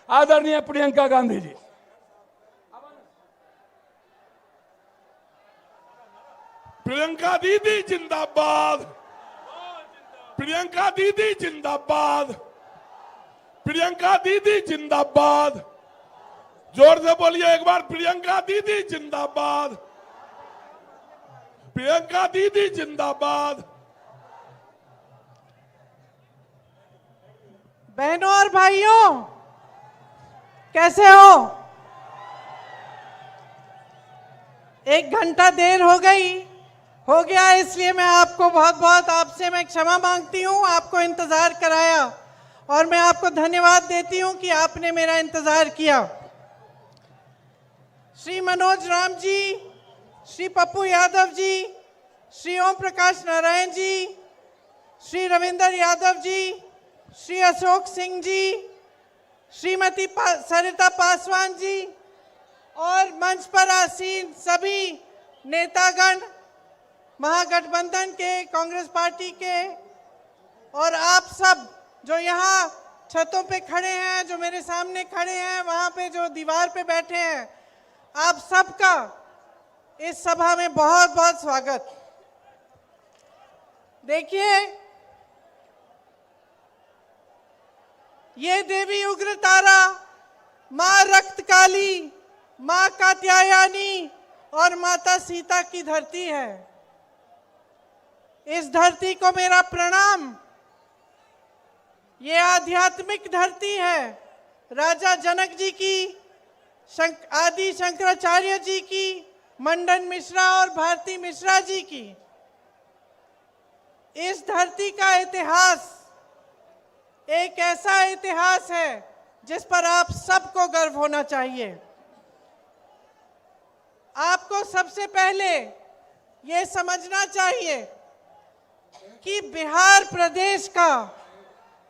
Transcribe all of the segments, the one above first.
आदरणीय प्रियंका गांधी जी। प्रियंका दीदी जिंदाबाद, प्रियंका दीदी जिंदाबाद, प्रियंका दीदी जिंदाबाद। जोर से बोलिए एक बार, प्रियंका दीदी जिंदाबाद, प्रियंका दीदी जिंदाबाद। बहनों और भाइयों, कैसे हो? एक घंटा देर हो गया, इसलिए मैं आपको बहुत आपसे मैं क्षमा मांगती हूं। आपको इंतजार कराया और मैं आपको धन्यवाद देती हूं कि आपने मेरा इंतजार किया। श्री मनोज राम जी, श्री पप्पू यादव जी, श्री ओम प्रकाश नारायण जी, श्री रविंदर यादव जी, श्री अशोक सिंह जी, श्रीमती सरिता पासवान जी और मंच पर आसीन सभी नेतागण, महागठबंधन के, कांग्रेस पार्टी के, और आप सब जो यहाँ छतों पे खड़े हैं, जो मेरे सामने खड़े हैं, वहाँ पे जो दीवार पे बैठे हैं, आप सबका इस सभा में बहुत स्वागत। देखिए, ये देवी उग्रतारा, माँ रक्तकाली, माँ कात्यायनी और माता सीता की धरती है। इस धरती को मेरा प्रणाम। ये आध्यात्मिक धरती है। राजा जनक जी की, आदि शंकराचार्य जी की, मंडन मिश्रा और भारती मिश्रा जी की। इस धरती का इतिहास एक ऐसा इतिहास है जिस पर आप सबको गर्व होना चाहिए। आपको सबसे पहले ये समझना चाहिए कि बिहार प्रदेश का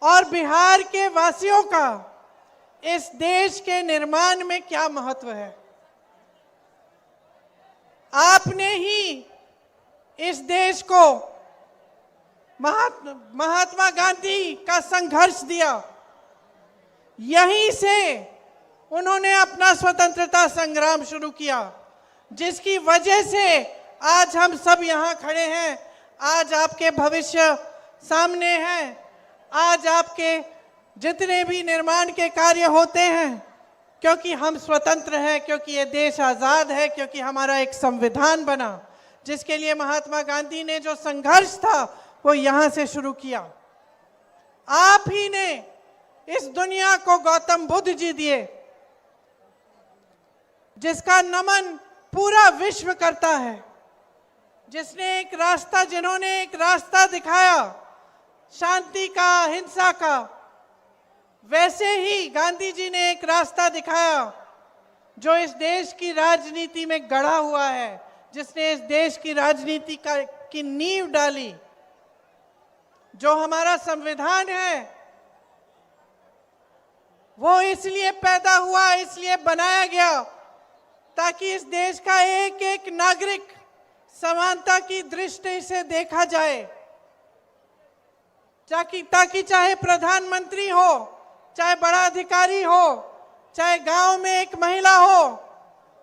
और बिहार के वासियों का इस देश के निर्माण में क्या महत्व है। आपने ही इस देश को महात्मा गांधी का संघर्ष दिया। यहीं से उन्होंने अपना स्वतंत्रता संग्राम शुरू किया, जिसकी वजह से आज हम सब यहाँ खड़े हैं। आज आपके भविष्य सामने हैं। आज आपके जितने भी निर्माण के कार्य होते हैं, क्योंकि हम स्वतंत्र हैं, क्योंकि ये देश आज़ाद है, क्योंकि हमारा एक संविधान बना, जिसके लिए महात्मा गांधी ने जो संघर्ष था वो यहाँ से शुरू किया। आप ही ने इस दुनिया को गौतम बुद्ध जी दिए, जिसका नमन पूरा विश्व करता है, जिन्होंने एक रास्ता दिखाया शांति का, हिंसा का। वैसे ही गांधी जी ने एक रास्ता दिखाया जो इस देश की राजनीति में गढ़ा हुआ है, जिसने इस देश की राजनीति की नींव डाली। जो हमारा संविधान है वो इसलिए पैदा हुआ, इसलिए बनाया गया ताकि इस देश का एक एक नागरिक समानता की दृष्टि से देखा जाए, ताकि चाहे प्रधानमंत्री हो, चाहे बड़ा अधिकारी हो, चाहे गांव में एक महिला हो,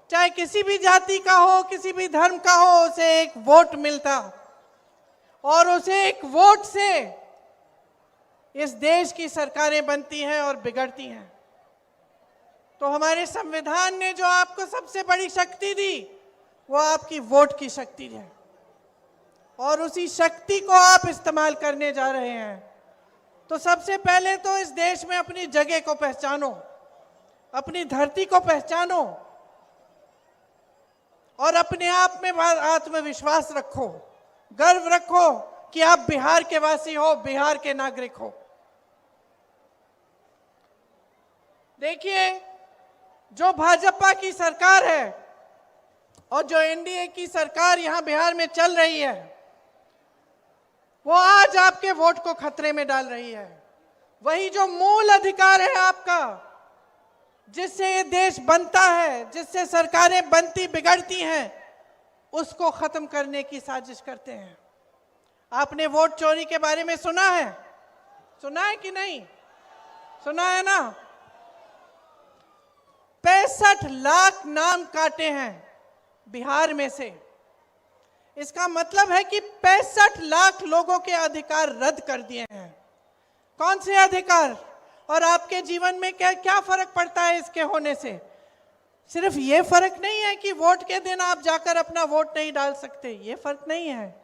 चाहे किसी भी जाति का हो, किसी भी धर्म का हो, उसे एक वोट मिलता और उसे एक वोट से इस देश की सरकारें बनती हैं और बिगड़ती हैं। तो हमारे संविधान ने जो आपको सबसे बड़ी शक्ति दी वो आपकी वोट की शक्ति है, और उसी शक्ति को आप इस्तेमाल करने जा रहे हैं। तो सबसे पहले तो इस देश में अपनी जगह को पहचानो, अपनी धरती को पहचानो और अपने आप में आत्मविश्वास रखो, गर्व रखो कि आप बिहार के वासी हो, बिहार के नागरिक हो। देखिए, जो भाजपा की सरकार है और जो एनडीए की सरकार यहां बिहार में चल रही है, वो आज आपके वोट को खतरे में डाल रही है। वही जो मूल अधिकार है आपका, जिससे ये देश बनता है, जिससे सरकारें बनती बिगड़ती हैं, उसको खत्म करने की साजिश करते हैं। आपने वोट चोरी के बारे में सुना है? सुना है कि नहीं? सुना है ना? 65 लाख नाम काटे हैं बिहार में से। इसका मतलब है कि 65 लाख लोगों के अधिकार रद्द कर दिए हैं। कौन से अधिकार? और आपके जीवन में क्या क्या फर्क पड़ता है इसके होने से? सिर्फ ये फर्क नहीं है कि वोट के दिन आप जाकर अपना वोट नहीं डाल सकते, ये फर्क नहीं है।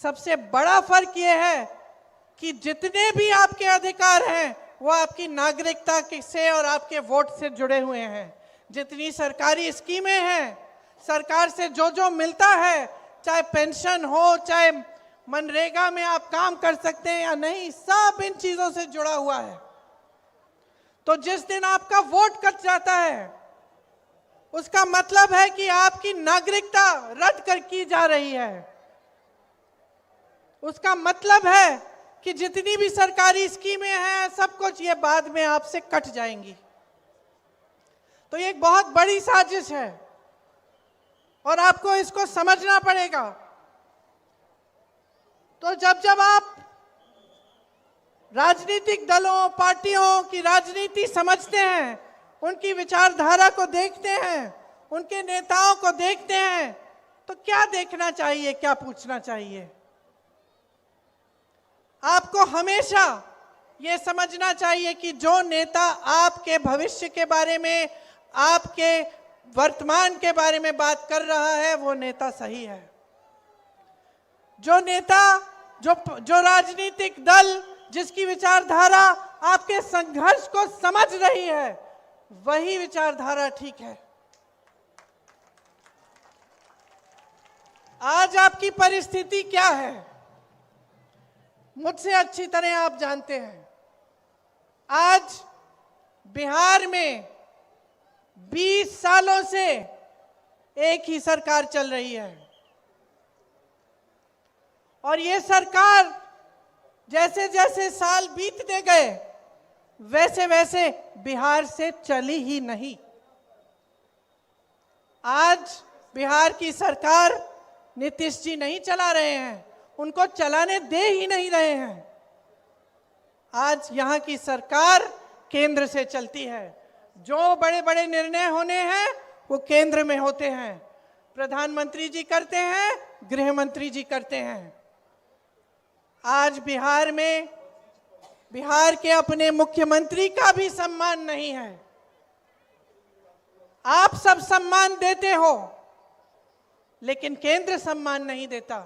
सबसे बड़ा फर्क ये है कि जितने भी आपके अधिकार हैं वो आपकी नागरिकता से और आपके वोट से जुड़े हुए हैं। जितनी सरकारी स्कीमें हैं, सरकार से जो जो मिलता है, चाहे पेंशन हो, चाहे मनरेगा में आप काम कर सकते हैं या नहीं, सब इन चीजों से जुड़ा हुआ है। तो जिस दिन आपका वोट कट जाता है उसका मतलब है कि आपकी नागरिकता रद्द कर की जा रही है। उसका मतलब है कि जितनी भी सरकारी स्कीमें हैं सब कुछ ये बाद में आपसे कट जाएंगी। तो ये एक बहुत बड़ी साजिश है और आपको इसको समझना पड़ेगा। तो जब जब आप राजनीतिक दलों, पार्टियों की राजनीति समझते हैं, उनकी विचारधारा को देखते हैं, उनके नेताओं को देखते हैं, तो क्या देखना चाहिए, क्या पूछना चाहिए? आपको हमेशा यह समझना चाहिए कि जो नेता आपके भविष्य के बारे में, आपके वर्तमान के बारे में बात कर रहा है, वो नेता सही है। जो नेता, जो राजनीतिक दल, जिसकी विचारधारा आपके संघर्ष को समझ रही है, वही विचारधारा ठीक है। आज आपकी परिस्थिति क्या है मुझसे अच्छी तरह आप जानते हैं। आज बिहार में 20 सालों से एक ही सरकार चल रही है और ये सरकार जैसे जैसे साल बीतते गए वैसे वैसे बिहार से चली ही नहीं। आज बिहार की सरकार नीतीश जी नहीं चला रहे हैं, उनको चलाने दे ही नहीं रहे हैं। आज यहाँ की सरकार केंद्र से चलती है। जो बड़े बड़े निर्णय होने हैं वो केंद्र में होते हैं। प्रधानमंत्री जी करते हैं, गृह मंत्री जी करते हैं। आज बिहार में बिहार के अपने मुख्यमंत्री का भी सम्मान नहीं है। आप सब सम्मान देते हो लेकिन केंद्र सम्मान नहीं देता।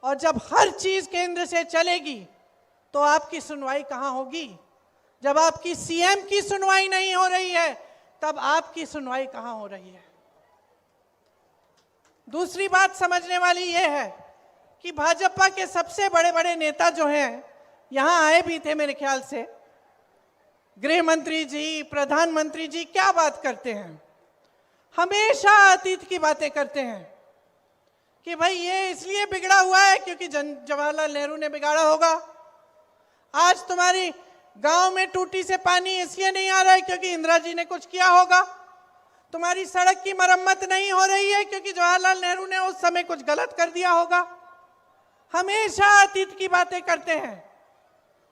और जब हर चीज केंद्र से चलेगी तो आपकी सुनवाई कहां होगी? जब आपकी सीएम की सुनवाई नहीं हो रही है तब आपकी सुनवाई कहां हो रही है? दूसरी बात समझने वाली यह है कि भाजपा के सबसे बड़े बड़े नेता जो हैं, यहां आए भी थे मेरे ख्याल से, गृह मंत्री जी, प्रधानमंत्री जी, क्या बात करते हैं? हमेशा अतीत की बातें करते हैं कि भाई ये इसलिए बिगड़ा हुआ है क्योंकि जवाहरलाल नेहरू ने बिगाड़ा होगा। आज तुम्हारी गांव में टूटी से पानी इसलिए नहीं आ रहा है क्योंकि इंदिरा जी ने कुछ किया होगा। तुम्हारी सड़क की मरम्मत नहीं हो रही है क्योंकि जवाहरलाल नेहरू ने उस समय कुछ गलत कर दिया होगा। हमेशा अतीत की बातें करते हैं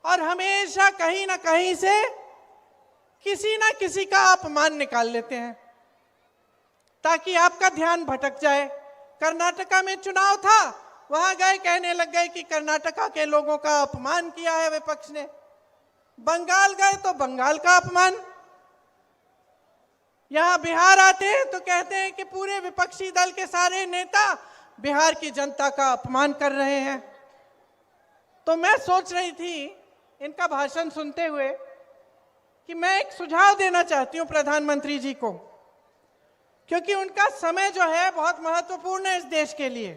और हमेशा कहीं ना कहीं से किसी ना किसी का अपमान निकाल लेते हैं ताकि आपका ध्यान भटक जाए। कर्नाटका में चुनाव था, वहां गए, कहने लग गए कि कर्नाटका के लोगों का अपमान किया है विपक्ष ने। बंगाल गए तो बंगाल का अपमान। यहां बिहार आते हैं तो कहते हैं कि पूरे विपक्षी दल के सारे नेता बिहार की जनता का अपमान कर रहे हैं। तो मैं सोच रही थी इनका भाषण सुनते हुए कि मैं एक सुझाव देना चाहती हूं प्रधानमंत्री जी को, क्योंकि उनका समय जो है बहुत महत्वपूर्ण है इस देश के लिए।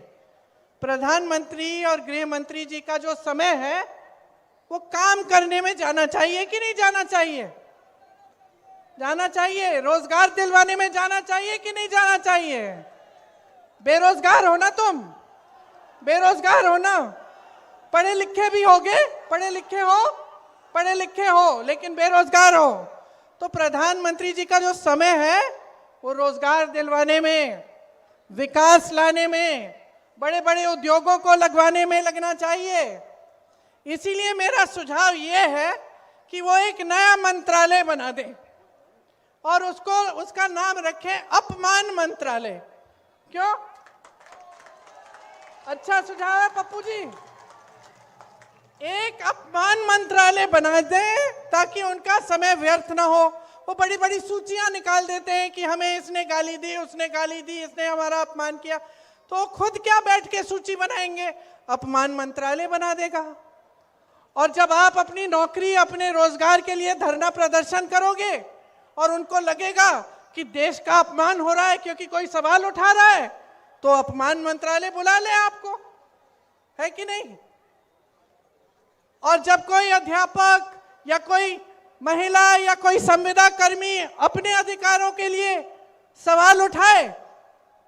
प्रधानमंत्री और गृह मंत्री जी का जो समय है वो काम करने में जाना चाहिए कि नहीं जाना चाहिए? जाना चाहिए। रोजगार दिलवाने में जाना चाहिए कि नहीं जाना चाहिए? बेरोजगार हो ना तुम, बेरोजगार हो ना, पढ़े लिखे भी होगे, पढ़े लिखे हो लेकिन बेरोजगार हो। तो प्रधानमंत्री जी का जो समय है वो रोजगार दिलवाने में, विकास लाने में, बड़े बड़े उद्योगों को लगवाने में लगना चाहिए। इसीलिए मेरा सुझाव ये है कि वो एक नया मंत्रालय बना दें। और उसका नाम रखें अपमान मंत्रालय। क्यों? अच्छा सुझाव है पप्पू जी, एक अपमान मंत्रालय बना दें ताकि उनका समय व्यर्थ ना हो। वो बड़ी बड़ी सूचियां निकाल देते हैं कि हमें इसने गाली दी, उसने गाली दी, इसने हमारा अपमान किया, तो खुद क्या बैठ के सूची बनाएंगे? अपमान मंत्रालय बना देगा। और जब आप अपनी नौकरी, अपने रोजगार के लिए धरना प्रदर्शन करोगे और उनको लगेगा कि देश का अपमान हो रहा है क्योंकि कोई सवाल उठा रहा है, तो अपमान मंत्रालय बुला ले आपको, है कि नहीं? और जब कोई अध्यापक या कोई महिला या कोई संविदा कर्मी अपने अधिकारों के लिए सवाल उठाए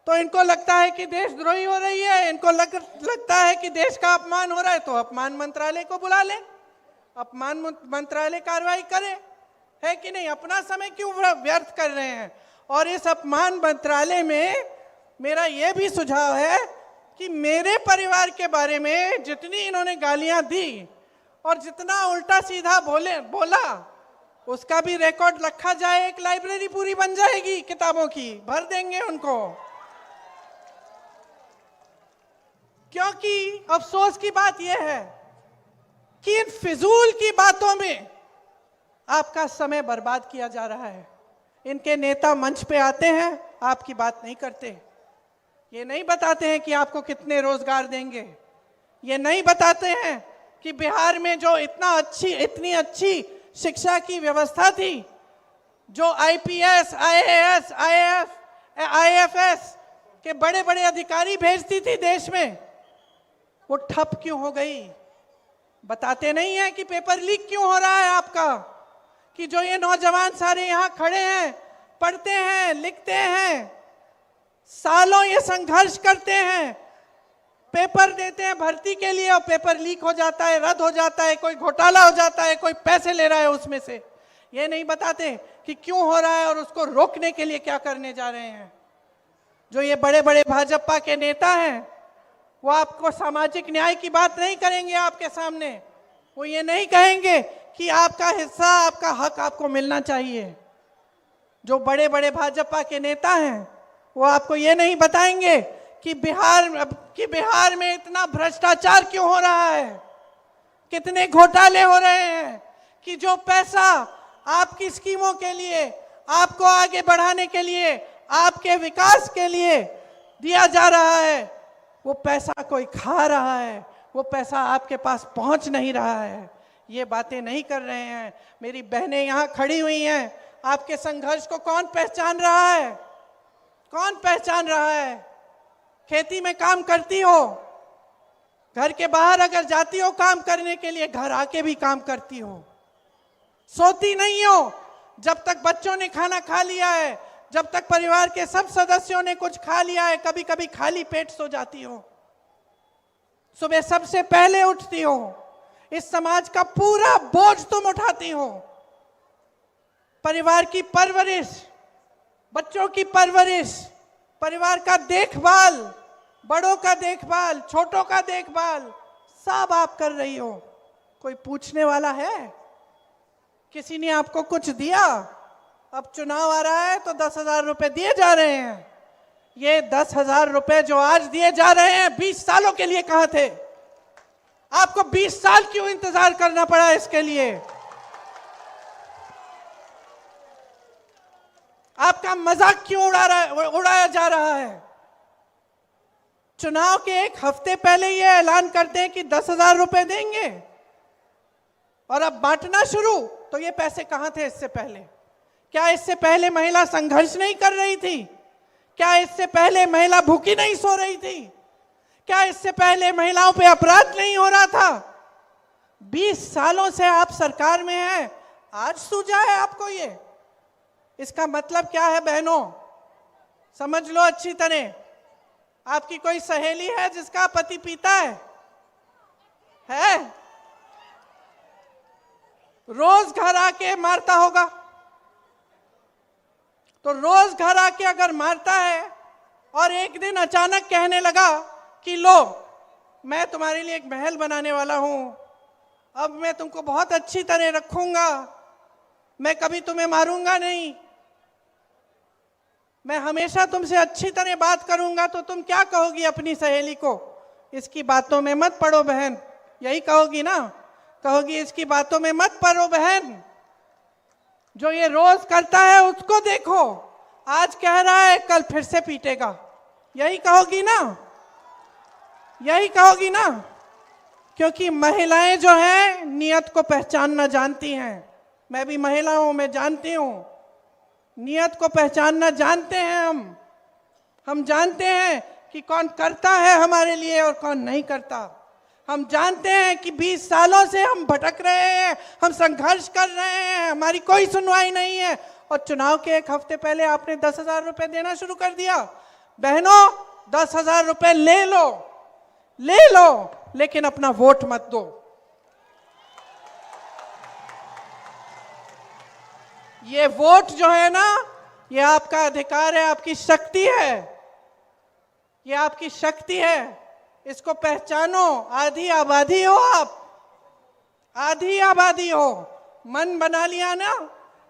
तो इनको लगता है कि देशद्रोही हो रही है, इनको लगता है कि देश का अपमान हो रहा है, तो अपमान मंत्रालय को बुला ले, अपमान मंत्रालय कार्रवाई करे, है कि नहीं? अपना समय क्यों व्यर्थ कर रहे हैं? और इस अपमान मंत्रालय में मेरा यह भी सुझाव है कि मेरे परिवार के बारे में जितनी इन्होंने गालियां दी और जितना उल्टा सीधा बोला उसका भी रिकॉर्ड रखा जाए। एक लाइब्रेरी पूरी बन जाएगी किताबों की, भर देंगे उनको। क्योंकि अफसोस की बात यह है कि इन फिजूल की बातों में आपका समय बर्बाद किया जा रहा है। इनके नेता मंच पे आते हैं, आपकी बात नहीं करते, ये नहीं बताते हैं कि आपको कितने रोजगार देंगे, ये नहीं बताते हैं कि बिहार में जो इतनी अच्छी शिक्षा की व्यवस्था थी, जो आईपीएस, आईएएस, आईएफएस के बड़े बड़े अधिकारी भेजती थी देश में, वो ठप क्यों हो गई? बताते नहीं है कि पेपर लीक क्यों हो रहा है आपका, कि जो ये नौजवान सारे यहाँ खड़े हैं, पढ़ते हैं, लिखते हैं, सालों ये संघर्ष करते हैं, पेपर देते हैं भर्ती के लिए और पेपर लीक हो जाता है, रद्द हो जाता है, कोई घोटाला हो जाता है, कोई पैसे ले रहा है उसमें से। ये नहीं बताते कि क्यों हो रहा है और उसको रोकने के लिए क्या करने जा रहे हैं। जो ये बड़े बड़े भाजपा के नेता हैं वो आपको सामाजिक न्याय की बात नहीं करेंगे आपके सामने। वो ये नहीं कहेंगे कि आपका हिस्सा, आपका हक आपको मिलना चाहिए। जो बड़े बड़े भाजपा के नेता हैं वो आपको ये नहीं बताएंगे कि बिहार में इतना भ्रष्टाचार क्यों हो रहा है, कितने घोटाले हो रहे हैं, कि जो पैसा आपकी स्कीमों के लिए, आपको आगे बढ़ाने के लिए, आपके विकास के लिए दिया जा रहा है, वो पैसा कोई खा रहा है, वो पैसा आपके पास पहुंच नहीं रहा है। ये बातें नहीं कर रहे हैं। मेरी बहनें यहाँ खड़ी हुई हैं, आपके संघर्ष को कौन पहचान रहा है? कौन पहचान रहा है? खेती में काम करती हो, घर के बाहर अगर जाती हो काम करने के लिए, घर आके भी काम करती हो, सोती नहीं हो जब तक बच्चों ने खाना खा लिया है, जब तक परिवार के सब सदस्यों ने कुछ खा लिया है, कभी कभी खाली पेट सो जाती हो, सुबह सबसे पहले उठती हो, इस समाज का पूरा बोझ तुम उठाती हो। परिवार की परवरिश, बच्चों की परवरिश, परिवार का देखभाल, बड़ों का देखभाल, छोटों का देखभाल, सब आप कर रही हो। कोई पूछने वाला है? किसी ने आपको कुछ दिया? अब चुनाव आ रहा है तो 10,000 रुपए दिए जा रहे हैं। ये 10,000 रुपए जो आज दिए जा रहे हैं 20 सालों के लिए कहां थे? आपको 20 साल क्यों इंतजार करना पड़ा इसके लिए? आपका मजाक क्यों उड़ाया जा रहा है? चुनाव के एक हफ्ते पहले ये ऐलान करते हैं कि 10,000 रुपए देंगे और अब बांटना शुरू, तो ये पैसे कहां थे इससे पहले? क्या इससे पहले महिला संघर्ष नहीं कर रही थी? क्या इससे पहले महिला भूखी नहीं सो रही थी? क्या इससे पहले महिलाओं पे अपराध नहीं हो रहा था? 20 सालों से आप सरकार में हैं, आज सूझा है आपको ये? इसका मतलब क्या है बहनों? समझ लो अच्छी तरह। आपकी कोई सहेली है जिसका पति पीता है? रोज घर आके मारता होगा, तो रोज घर आके अगर मारता है और एक दिन अचानक कहने लगा कि लो मैं तुम्हारे लिए एक महल बनाने वाला हूं, अब मैं तुमको बहुत अच्छी तरह रखूंगा, मैं कभी तुम्हें मारूंगा नहीं, मैं हमेशा तुमसे अच्छी तरह बात करूंगा तो तुम क्या कहोगी अपनी सहेली को? इसकी बातों में मत पड़ो बहन, यही कहोगी ना? कहोगी इसकी बातों में मत पड़ो बहन, जो ये रोज करता है उसको देखो, आज कह रहा है कल फिर से पीटेगा, यही कहोगी ना? यही कहोगी ना? क्योंकि महिलाएं जो हैं नियत को पहचानना जानती हैं। मैं भी महिला हूं, मैं जानती हूं, नियत को पहचानना जानते हैं हम जानते हैं कि कौन करता है हमारे लिए और कौन नहीं करता। हम जानते हैं कि 20 सालों से हम भटक रहे हैं, हम संघर्ष कर रहे हैं, हमारी कोई सुनवाई नहीं है, और चुनाव के 1 हफ्ते पहले आपने 10,000 रुपए देना शुरू कर दिया। बहनों, 10,000 रुपए ले लो, लेकिन अपना वोट मत दो। ये वोट जो है ना, ये आपका अधिकार है, आपकी शक्ति है, ये आपकी शक्ति है, इसको पहचानो। आधी आबादी हो आप, आधी आबादी हो। मन बना लिया ना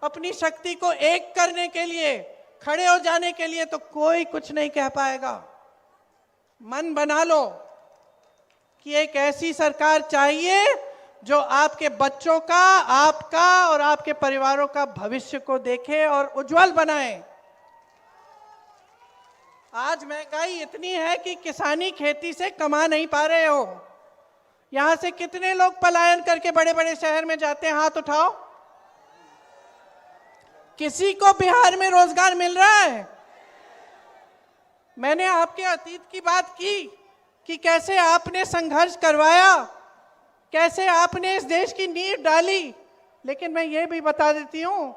अपनी शक्ति को एक करने के लिए, खड़े हो जाने के लिए, तो कोई कुछ नहीं कह पाएगा। मन बना लो कि एक ऐसी सरकार चाहिए जो आपके बच्चों का, आपका और आपके परिवारों का भविष्य को देखे और उज्जवल बनाए। आज महंगाई इतनी है कि किसानी खेती से कमा नहीं पा रहे हो। यहां से कितने लोग पलायन करके बड़े बड़े शहर में जाते हैं? हाथ उठाओ। किसी को बिहार में रोजगार मिल रहा है? मैंने आपके अतीत की बात की कि कैसे आपने संघर्ष करवाया, कैसे आपने इस देश की नींव डाली, लेकिन मैं ये भी बता देती हूं,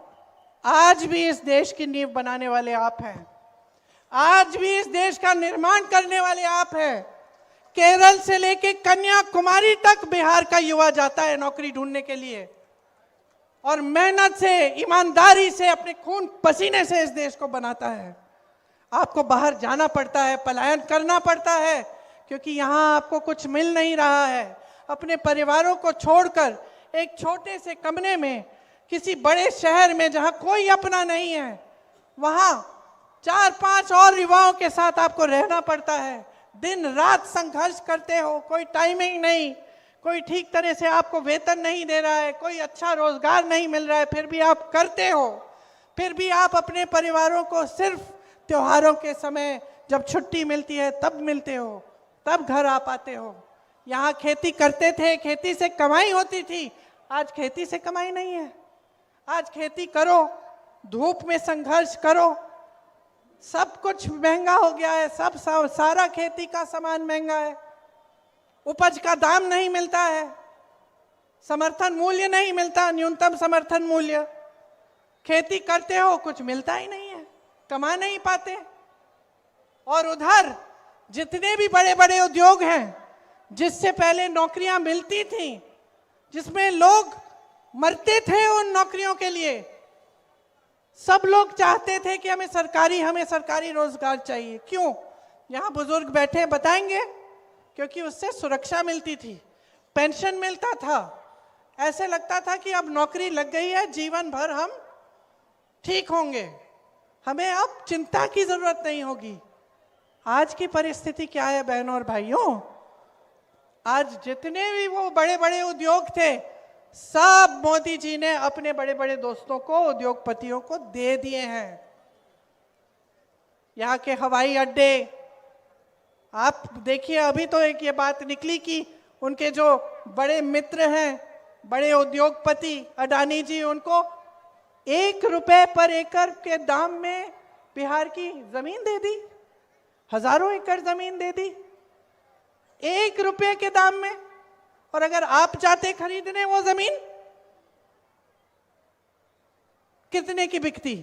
आज भी इस देश की नींव बनाने वाले आप हैं, आज भी इस देश का निर्माण करने वाले आप हैं। केरल से लेके कन्याकुमारी तक बिहार का युवा जाता है नौकरी ढूंढने के लिए, और मेहनत से, ईमानदारी से, अपने खून पसीने से इस देश को बनाता है। आपको बाहर जाना पड़ता है, पलायन करना पड़ता है, क्योंकि यहां आपको कुछ मिल नहीं रहा है। अपने परिवारों को छोड़कर एक छोटे से कमरे में किसी बड़े शहर में जहां कोई अपना नहीं है, वहां 4-5 और युवाओं के साथ आपको रहना पड़ता है। दिन रात संघर्ष करते हो, कोई टाइमिंग नहीं, कोई ठीक तरह से आपको वेतन नहीं दे रहा है, कोई अच्छा रोजगार नहीं मिल रहा है, फिर भी आप करते हो। फिर भी आप अपने परिवारों को सिर्फ त्योहारों के समय, जब छुट्टी मिलती है तब मिलते हो, तब घर आ पाते हो। यहाँ खेती करते थे, खेती से कमाई होती थी, आज खेती से कमाई नहीं है। आज खेती करो, धूप में संघर्ष करो, सब कुछ महंगा हो गया है, सारा खेती का सामान महंगा है, उपज का दाम नहीं मिलता है, समर्थन मूल्य नहीं मिलता, न्यूनतम समर्थन मूल्य। खेती करते हो, कुछ मिलता ही नहीं है, कमा नहीं पाते। और उधर जितने भी बड़े बड़े उद्योग हैं, जिससे पहले नौकरियां मिलती थी, जिसमें लोग मरते थे उन नौकरियों के लिए, सब लोग चाहते थे कि हमें सरकारी रोजगार चाहिए। क्यों? यहाँ बुजुर्ग बैठे बताएंगे, क्योंकि उससे सुरक्षा मिलती थी, पेंशन मिलता था, ऐसे लगता था कि अब नौकरी लग गई है, जीवन भर हम ठीक होंगे, हमें अब चिंता की जरूरत नहीं होगी। आज की परिस्थिति क्या है बहनों और भाइयों? आज जितने भी वो बड़े बड़े उद्योग थे, सब मोदी जी ने अपने बड़े बड़े दोस्तों को, उद्योगपतियों को दे दिए हैं। यहाँ के हवाई अड्डे आप देखिए, अभी तो एक ये बात निकली कि उनके जो बड़े मित्र हैं, बड़े उद्योगपति अडानी जी, उनको 1 रुपए पर एकड़ के दाम में बिहार की जमीन दे दी, हजारों एकड़ जमीन दे दी 1 रुपए के दाम में। और अगर आप जाते खरीदने वो जमीन, कितने की बिकती?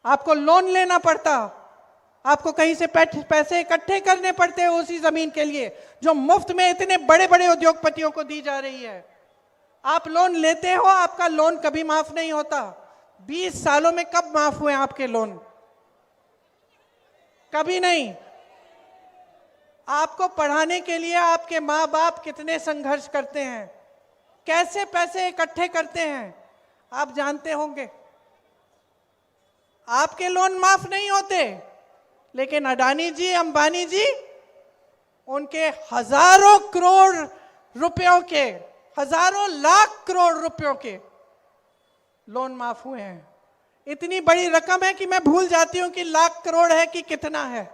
आपको लोन लेना पड़ता, आपको कहीं से पैसे इकट्ठे करने पड़ते हैं उसी जमीन के लिए, जो मुफ्त में इतने बड़े बड़े उद्योगपतियों को दी जा रही है। आप लोन लेते हो, आपका लोन कभी माफ नहीं होता। 20 सालों में कब माफ हुए आपके लोन? कभी नहीं। आपको पढ़ाने के लिए आपके माँ बाप कितने संघर्ष करते हैं, कैसे पैसे इकट्ठे करते हैं, आप जानते होंगे। आपके लोन माफ नहीं होते, लेकिन अडानी जी, अंबानी जी, उनके हजारों करोड़ रुपयों के, हजारों लाख करोड़ रुपयों के लोन माफ हुए हैं। इतनी बड़ी रकम है कि मैं भूल जाती हूं कि लाख करोड़ है कि कितना है।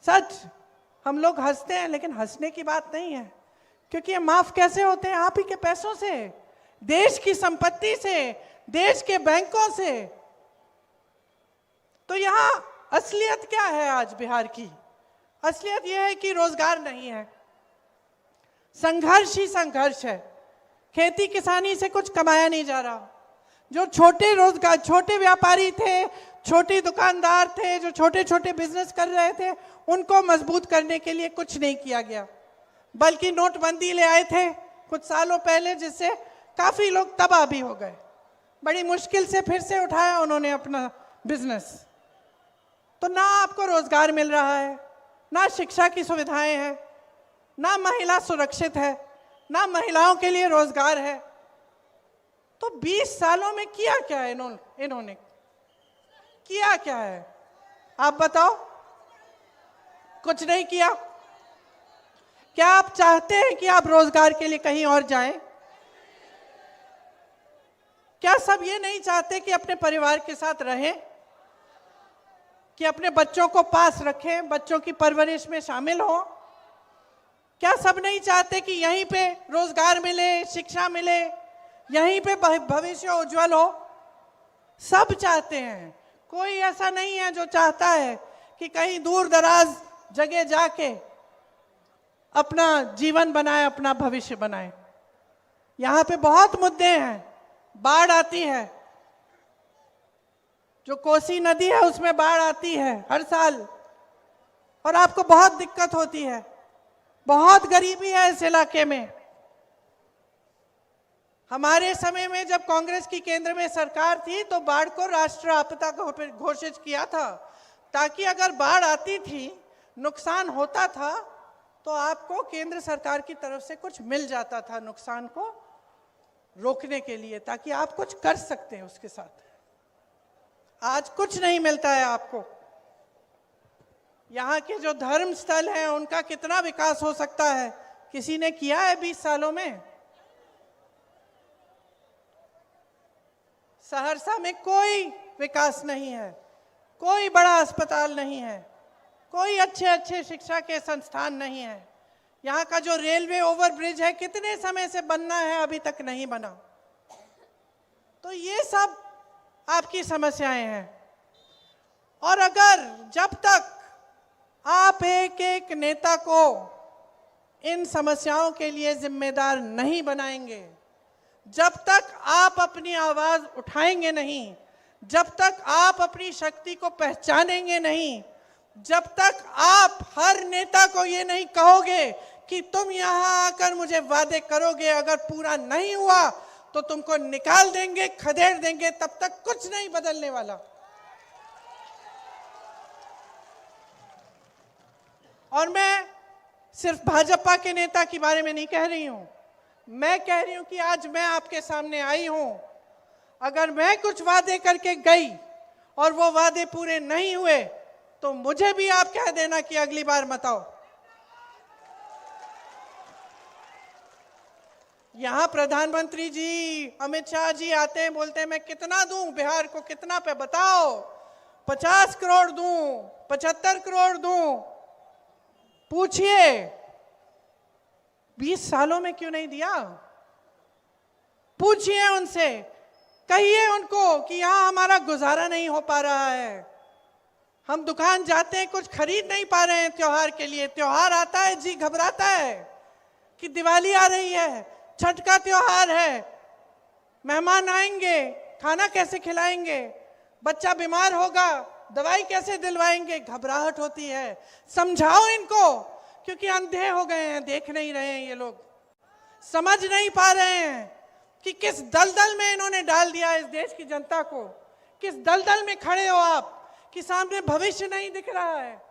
सच, हम लोग हंसते हैं, लेकिन हंसने की बात नहीं है, क्योंकि ये माफ कैसे होते हैं? आप ही के पैसों से, देश की संपत्ति से, देश के बैंकों से। तो यहां असलियत क्या है? आज बिहार की असलियत यह है कि रोजगार नहीं है, संघर्ष ही संघर्ष है। खेती किसानी से कुछ कमाया नहीं जा रहा। जो छोटे रोजगार, छोटे व्यापारी थे, छोटे दुकानदार थे, जो छोटे छोटे बिजनेस कर रहे थे, उनको मजबूत करने के लिए कुछ नहीं किया गया, बल्कि नोटबंदी ले आए थे कुछ सालों पहले, जिससे काफी लोग तबाह भी हो गए। बड़ी मुश्किल से फिर से उठाया उन्होंने अपना बिजनेस। तो ना आपको रोजगार मिल रहा है, ना शिक्षा की सुविधाएं हैं, ना महिला सुरक्षित है, ना महिलाओं के लिए रोजगार है। तो 20 सालों में किया क्या है इन्होंने किया क्या है? आप बताओ। कुछ नहीं किया। क्या आप चाहते हैं कि आप रोजगार के लिए कहीं और जाएं? क्या सब ये नहीं चाहते कि अपने परिवार के साथ रहें, कि अपने बच्चों को पास रखें, बच्चों की परवरिश में शामिल हो? क्या सब नहीं चाहते कि यहीं पे रोजगार मिले, शिक्षा मिले, यहीं पे भविष्य उज्जवल हो? सब चाहते हैं। कोई ऐसा नहीं है जो चाहता है कि कहीं दूर दराज जगह जाके अपना जीवन बनाए, अपना भविष्य बनाए। यहां पे बहुत मुद्दे हैं। बाढ़ आती है, जो कोसी नदी है उसमें बाढ़ आती है हर साल, और आपको बहुत दिक्कत होती है। बहुत गरीबी है इस इलाके में। हमारे समय में जब कांग्रेस की केंद्र में सरकार थी, तो बाढ़ को राष्ट्रीय आपदा घोषित किया था, ताकि अगर बाढ़ आती थी, नुकसान होता था, तो आपको केंद्र सरकार की तरफ से कुछ मिल जाता था नुकसान को रोकने के लिए, ताकि आप कुछ कर सकते हैं उसके साथ। आज कुछ नहीं मिलता है आपको। यहाँ के जो धर्म स्थल हैं, उनका कितना विकास हो सकता है? किसी ने किया है 20 सालों में? सहरसा में कोई विकास नहीं है, कोई बड़ा अस्पताल नहीं है, कोई अच्छे अच्छे शिक्षा के संस्थान नहीं है। यहाँ का जो रेलवे ओवरब्रिज है, कितने समय से बनना है, अभी तक नहीं बना। तो ये सब आपकी समस्याएं हैं। और अगर जब तक आप एक एक नेता को इन समस्याओं के लिए जिम्मेदार नहीं बनाएंगे, जब तक आप अपनी आवाज उठाएंगे नहीं, जब तक आप अपनी शक्ति को पहचानेंगे नहीं, जब तक आप हर नेता को ये नहीं कहोगे कि तुम यहां आकर मुझे वादे करोगे, अगर पूरा नहीं हुआ तो तुमको निकाल देंगे, खदेड़ देंगे, तब तक कुछ नहीं बदलने वाला। और मैं सिर्फ भाजपा के नेता के बारे में नहीं कह रही हूं, मैं कह रही हूं कि आज मैं आपके सामने आई हूं। अगर मैं कुछ वादे करके गई और वो वादे पूरे नहीं हुए, तो मुझे भी आप कह देना कि अगली बार मत आओ। यहां प्रधानमंत्री जी, अमित शाह जी आते हैं, बोलते हैं मैं कितना दूं बिहार को, कितना पे बताओ, 50 करोड़ दूं, 75 करोड़ दूं। पूछिए 20 सालों में क्यों नहीं दिया? पूछिए उनसे, कहिए उनको कि यहां हमारा गुजारा नहीं हो पा रहा है, हम दुकान जाते हैं, कुछ खरीद नहीं पा रहे हैं त्योहार के लिए। त्योहार आता है, जी घबराता है कि दिवाली आ रही है, छठ का त्योहार है, मेहमान आएंगे, खाना कैसे खिलाएंगे, बच्चा बीमार होगा, दवाई कैसे दिलवाएंगे, घबराहट होती है। समझाओ इनको, क्योंकि अंधे हो गए हैं, देख नहीं रहे हैं ये लोग, समझ नहीं पा रहे हैं कि किस दलदल में इन्होंने डाल दिया इस देश की जनता को। किस दलदल में खड़े हो आप कि सामने भविष्य नहीं दिख रहा है,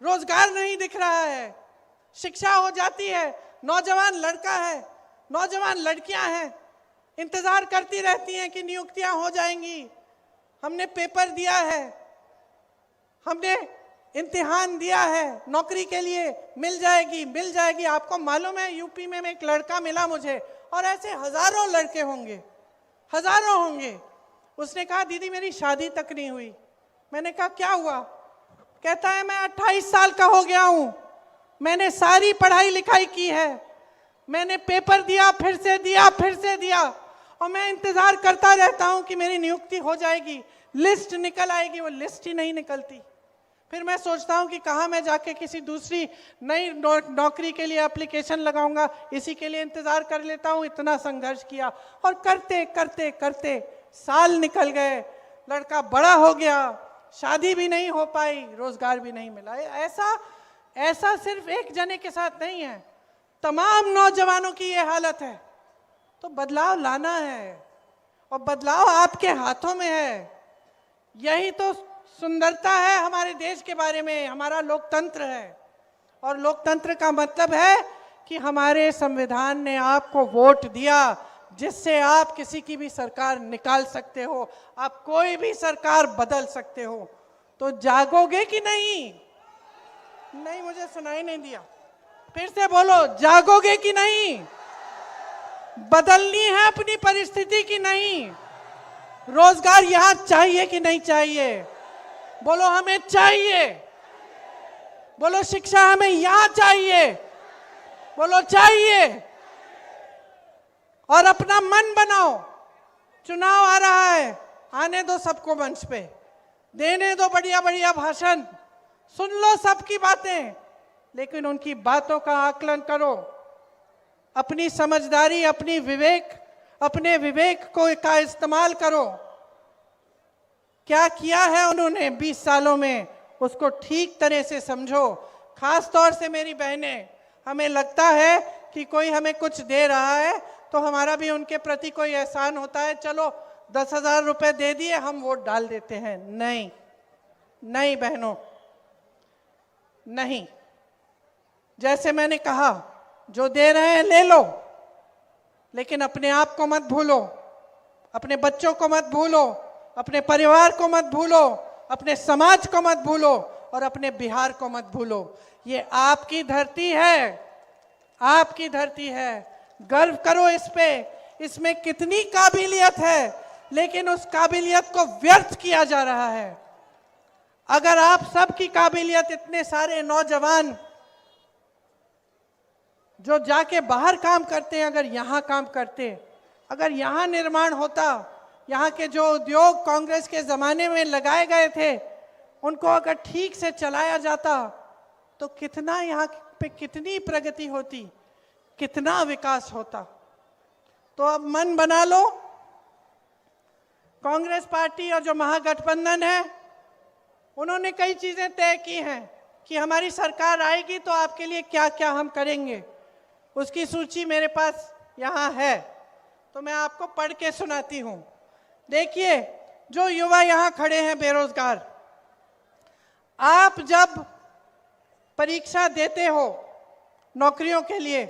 रोजगार नहीं दिख रहा है, शिक्षा हो जाती है, नौजवान लड़का है, नौजवान लड़कियां हैं, इंतजार करती रहती हैं कि नियुक्तियां हो जाएंगी, हमने पेपर दिया है, हमने इम्तिहान दिया है, नौकरी के लिए मिल जाएगी मिल जाएगी। आपको मालूम है यूपी में एक लड़का मिला मुझे, और ऐसे हजारों लड़के होंगे, हजारों होंगे। उसने कहा दीदी मेरी शादी तक नहीं हुई। मैंने कहा क्या हुआ? कहता है मैं 28 साल का हो गया हूं, मैंने सारी पढ़ाई लिखाई की है, मैंने पेपर दिया, फिर से दिया, फिर से दिया, और मैं इंतजार करता रहता हूं कि मेरी नियुक्ति हो जाएगी, लिस्ट निकल आएगी। वो लिस्ट ही नहीं निकलती। फिर मैं सोचता हूं कि कहाँ मैं जाके किसी दूसरी नई नौकरी के लिए एप्लीकेशन लगाऊंगा, इसी के लिए इंतजार कर लेता हूं। इतना संघर्ष किया, और करते करते करते साल निकल गए, लड़का बड़ा हो गया, शादी भी नहीं हो पाई, रोजगार भी नहीं मिला। ऐसा सिर्फ एक जने के साथ नहीं है, तमाम नौजवानों की ये हालत है। तो बदलाव लाना है, और बदलाव आपके हाथों में है। यही तो सुंदरता है हमारे देश के बारे में। हमारा लोकतंत्र है, और लोकतंत्र का मतलब है कि हमारे संविधान ने आपको वोट दिया, जिससे आप किसी की भी सरकार निकाल सकते हो, आप कोई भी सरकार बदल सकते हो। तो जागोगे कि नहीं? नहीं, मुझे सुनाई नहीं दिया, फिर से बोलो, जागोगे कि नहीं? बदलनी है अपनी परिस्थिति की नहीं? रोजगार यहां चाहिए कि नहीं चाहिए? बोलो हमें चाहिए। बोलो शिक्षा हमें यहां चाहिए। बोलो चाहिए। और अपना मन बनाओ, चुनाव आ रहा है, आने दो सबको मंच पे, देने दो बढ़िया बढ़िया भाषण, सुन लो सबकी बातें, लेकिन उनकी बातों का आकलन करो। अपनी समझदारी, अपने विवेक का इस्तेमाल करो। क्या किया है उन्होंने 20 सालों में, उसको ठीक तरह से समझो। खास तौर से मेरी बहनें, हमें लगता है कि कोई हमें कुछ दे रहा है तो हमारा भी उनके प्रति कोई एहसान होता है, चलो 10,000 रुपए दे दिए, हम वोट डाल देते हैं। नहीं नहीं बहनों, नहीं। जैसे मैंने कहा, जो दे रहे हैं ले लो, लेकिन अपने आप को मत भूलो, अपने बच्चों को मत भूलो, अपने परिवार को मत भूलो, अपने समाज को मत भूलो, और अपने बिहार को मत भूलो। ये आपकी धरती है, आपकी धरती है। गर्व करो इस पे। इसमें कितनी काबिलियत है, लेकिन उस काबिलियत को व्यर्थ किया जा रहा है। अगर आप सबकी काबिलियत, इतने सारे नौजवान जो जाके बाहर काम करते हैं, अगर यहाँ काम करते, अगर यहाँ निर्माण होता, यहाँ के जो उद्योग कांग्रेस के जमाने में लगाए गए थे, उनको अगर ठीक से चलाया जाता तो कितना यहाँ पे कितनी प्रगति होती, कितना विकास होता। तो अब मन बना लो। कांग्रेस पार्टी और जो महागठबंधन है, उन्होंने कई चीजें तय की हैं कि हमारी सरकार आएगी तो आपके लिए क्या क्या हम करेंगे। उसकी सूची मेरे पास यहाँ है, तो मैं आपको पढ़ के सुनाती हूँ। देखिए, जो युवा यहाँ खड़े हैं बेरोजगार, आप जब परीक्षा देते हो नौकरियों के लिए,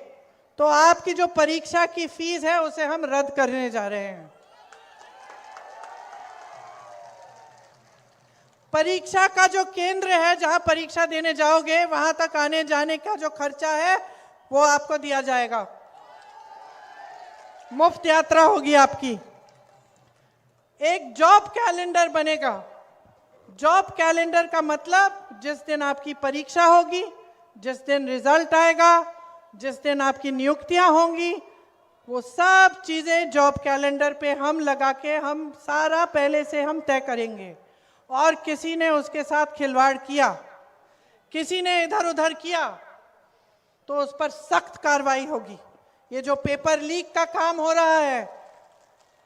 तो आपकी जो परीक्षा की फीस है उसे हम रद्द करने जा रहे हैं। परीक्षा का जो केंद्र है, जहां परीक्षा देने जाओगे, वहां तक आने जाने का जो खर्चा है वो आपको दिया जाएगा। मुफ्त यात्रा होगी आपकी। एक जॉब कैलेंडर बनेगा। जॉब कैलेंडर का मतलब, जिस दिन आपकी परीक्षा होगी, जिस दिन रिजल्ट आएगा, जिस दिन आपकी नियुक्तियां होंगी, वो सब चीजें जॉब कैलेंडर पे हम लगा के, हम सारा पहले से हम तय करेंगे। और किसी ने उसके साथ खिलवाड़ किया, किसी ने इधर उधर किया, तो उस पर सख्त कार्रवाई होगी। ये जो पेपर लीक का काम हो रहा है,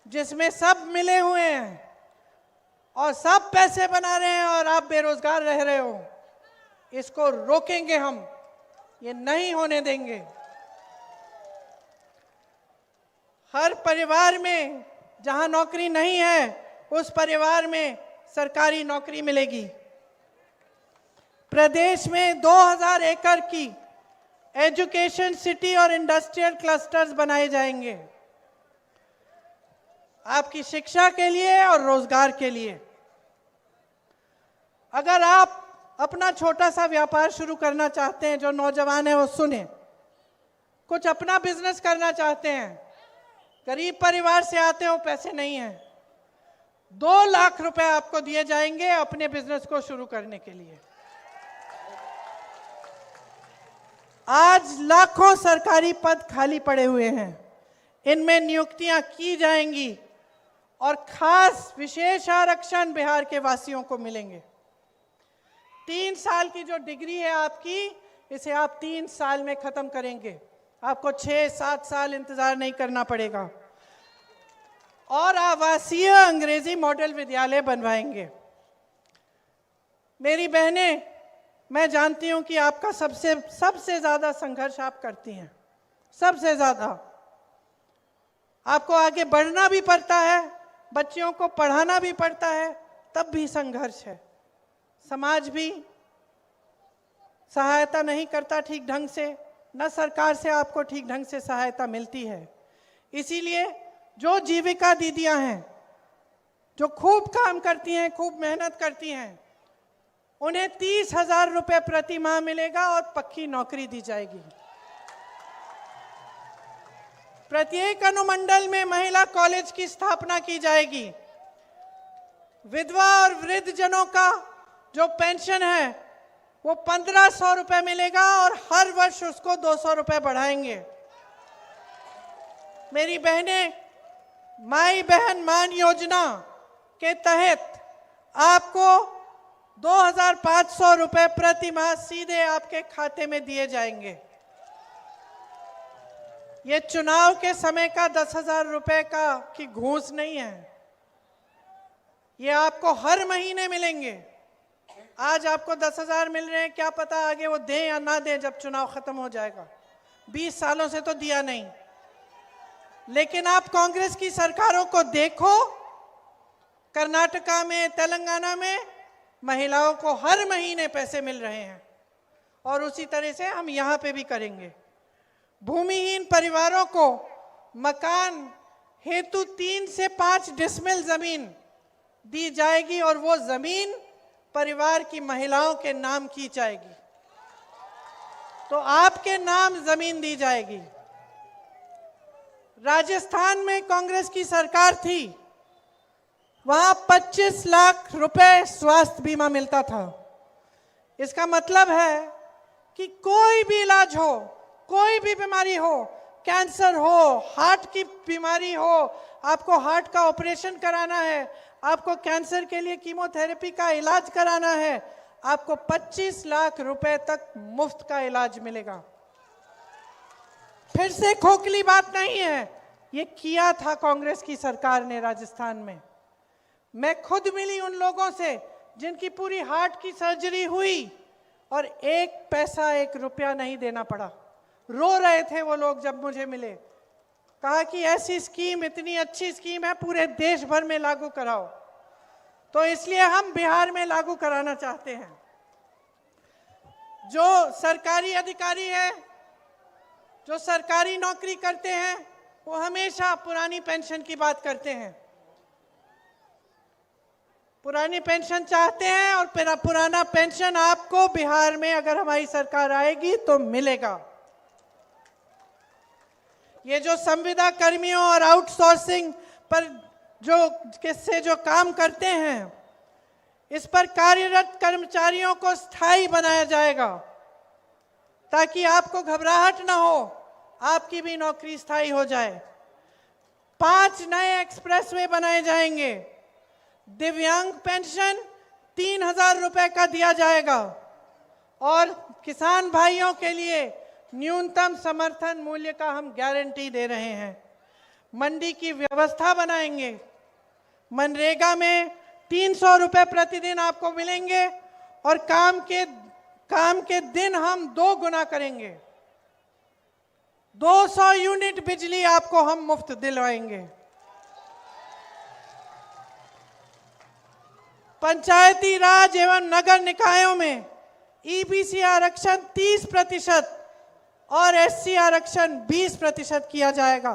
जिसमें सब मिले हुए हैं और सब पैसे बना रहे हैं और आप बेरोजगार रह रहे हो, इसको रोकेंगे हम, ये नहीं होने देंगे। हर परिवार में जहां नौकरी नहीं है, उस परिवार में सरकारी नौकरी मिलेगी। प्रदेश में 2000 एकड़ की एजुकेशन सिटी और इंडस्ट्रियल क्लस्टर्स बनाए जाएंगे, आपकी शिक्षा के लिए और रोजगार के लिए। अगर आप अपना छोटा सा व्यापार शुरू करना चाहते हैं, जो नौजवान है वो सुने, कुछ अपना बिजनेस करना चाहते हैं, गरीब परिवार से आते हो, पैसे नहीं है, 2 लाख रुपए आपको दिए जाएंगे अपने बिजनेस को शुरू करने के लिए। आज लाखों सरकारी पद खाली पड़े हुए हैं, इनमें नियुक्तियां की जाएंगी और खास विशेष आरक्षण बिहार के वासियों को मिलेंगे। 3 साल की जो डिग्री है आपकी, इसे आप 3 साल में खत्म करेंगे, आपको 6-7 साल इंतजार नहीं करना पड़ेगा। और आवासीय अंग्रेजी मॉडल विद्यालय बनवाएंगे। मेरी बहनें, मैं जानती हूं कि आपका सबसे ज्यादा संघर्ष आप करती हैं, सबसे ज्यादा आपको आगे बढ़ना भी पड़ता है, बच्चियों को पढ़ाना भी पड़ता है, तब भी संघर्ष है। समाज भी सहायता नहीं करता ठीक ढंग से, न सरकार से आपको ठीक ढंग से सहायता मिलती है। इसीलिए जो जीविका दीदियां हैं, जो खूब काम करती हैं, खूब मेहनत करती हैं, उन्हें 30,000 रुपए प्रति माह मिलेगा और पक्की नौकरी दी जाएगी। प्रत्येक अनुमंडल में महिला कॉलेज की स्थापना की जाएगी। विधवा और वृद्ध जनों का जो पेंशन है वो 1,500 रुपए मिलेगा और हर वर्ष उसको 200 रुपए बढ़ाएंगे। मेरी बहनें, माई बहन मान योजना के तहत आपको 2,500 रुपए प्रति माह सीधे आपके खाते में दिए जाएंगे। ये चुनाव के समय का 10,000 रुपए की घूस नहीं है, ये आपको हर महीने मिलेंगे। आज आपको 10,000 मिल रहे हैं, क्या पता आगे वो दें या ना दें जब चुनाव खत्म हो जाएगा। 20 सालों से तो दिया नहीं। लेकिन आप कांग्रेस की सरकारों को देखो, कर्नाटका में, तेलंगाना में महिलाओं को हर महीने पैसे मिल रहे हैं और उसी तरह से हम यहाँ पे भी करेंगे। भूमिहीन परिवारों को मकान हेतु 3 से 5 डिसमिल जमीन दी जाएगी और वो जमीन परिवार की महिलाओं के नाम की जाएगी, तो आपके नाम जमीन दी जाएगी। राजस्थान में कांग्रेस की सरकार थी, वहां 25 लाख रुपए स्वास्थ्य बीमा मिलता था। इसका मतलब है कि कोई भी इलाज हो, कोई भी बीमारी हो, कैंसर हो, हार्ट की बीमारी हो, आपको हार्ट का ऑपरेशन कराना है, आपको कैंसर के लिए कीमोथेरेपी का इलाज कराना है, आपको 25 लाख रुपए तक मुफ्त का इलाज मिलेगा। फिर से खोखली बात नहीं है, ये किया था कांग्रेस की सरकार ने राजस्थान में। मैं खुद मिली उन लोगों से जिनकी पूरी हार्ट की सर्जरी हुई और 1 पैसा 1 रुपया नहीं देना पड़ा। रो रहे थे वो लोग जब मुझे मिले, कहा कि ऐसी स्कीम, इतनी अच्छी स्कीम है, पूरे देश भर में लागू कराओ। तो इसलिए हम बिहार में लागू कराना चाहते हैं। जो सरकारी अधिकारी है, जो सरकारी नौकरी करते हैं, वो हमेशा पुरानी पेंशन की बात करते हैं, पुरानी पेंशन चाहते हैं और पुराना पेंशन आपको बिहार में अगर हमारी सरकार आएगी तो मिलेगा। ये जो संविदा कर्मियों और आउटसोर्सिंग पर जो काम करते हैं, इस पर कार्यरत कर्मचारियों को स्थायी बनाया जाएगा ताकि आपको घबराहट ना हो, आपकी भी नौकरी स्थायी हो जाए। 5 नए एक्सप्रेसवे बनाए जाएंगे। दिव्यांग पेंशन 3,000 रुपए का दिया जाएगा और किसान भाइयों के लिए न्यूनतम समर्थन मूल्य का हम गारंटी दे रहे हैं। मंडी की व्यवस्था बनाएंगे। मनरेगा में 300 रुपए प्रतिदिन आपको मिलेंगे और काम के दिन हम 2 गुना करेंगे। 200 यूनिट बिजली आपको हम मुफ्त दिलवाएंगे। पंचायती राज एवं नगर निकायों में ईबीसी आरक्षण 30% और एससी आरक्षण 20% किया जाएगा।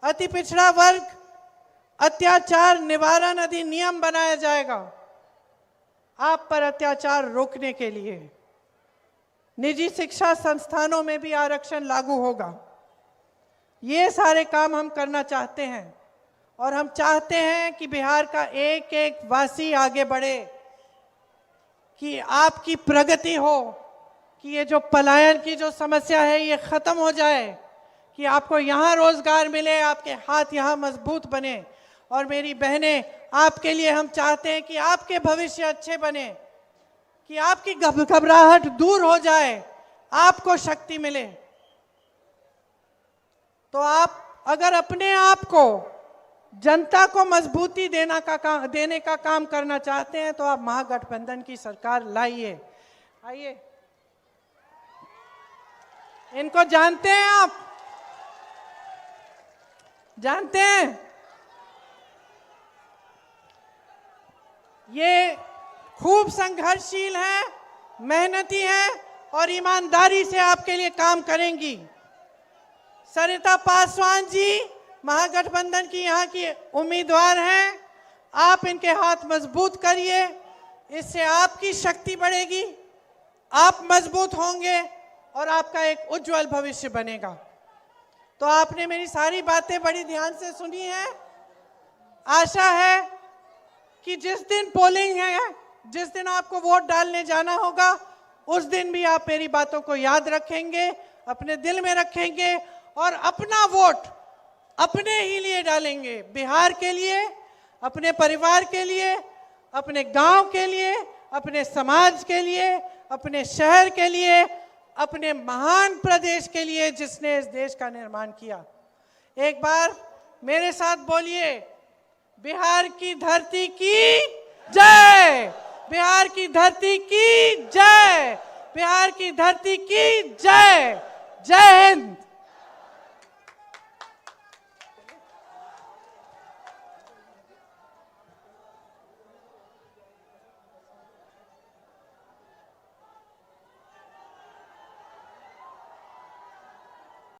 अति पिछड़ा वर्ग अत्याचार निवारण अधिनियम बनाया जाएगा। आप पर अत्याचार रोकने के लिए निजी शिक्षा संस्थानों में भी आरक्षण लागू होगा। ये सारे काम हम करना चाहते हैं और हम चाहते हैं कि बिहार का एक एक वासी आगे बढ़े, कि आपकी प्रगति हो, कि ये जो पलायन की जो समस्या है ये खत्म हो जाए, कि आपको यहाँ रोजगार मिले, आपके हाथ यहाँ मजबूत बने। और मेरी बहनें, आपके लिए हम चाहते हैं कि आपके भविष्य अच्छे बने, कि आपकी घबराहट दूर हो जाए, आपको शक्ति मिले। तो आप अगर अपने आप को, जनता को मजबूती देने का काम करना चाहते हैं तो आप महागठबंधन की सरकार लाइए। आइए, इनको जानते हैं आप? जानते हैं? ये खूब संघर्षशील है, मेहनती है और ईमानदारी से आपके लिए काम करेंगी। सरिता पासवान जी महागठबंधन की यहाँ की उम्मीदवार हैं। आप इनके हाथ मजबूत करिए, इससे आपकी शक्ति बढ़ेगी, आप मजबूत होंगे और आपका एक उज्जवल भविष्य बनेगा। तो आपने मेरी सारी बातें बड़ी ध्यान से सुनी है। आशा है कि जिस दिन पोलिंग है, जिस दिन आपको वोट डालने जाना होगा, उस दिन भी आप मेरी बातों को याद रखेंगे, अपने दिल में रखेंगे और अपना वोट अपने ही लिए डालेंगे। बिहार के लिए, अपने परिवार के लिए, अपने गांव के लिए, अपने समाज के लिए, अपने शहर के लिए, अपने महान प्रदेश के लिए जिसने इस देश का निर्माण किया। एक बार मेरे साथ बोलिए, बिहार की धरती की जय, बिहार की धरती की जय, बिहार की धरती की जय। जय हिंद।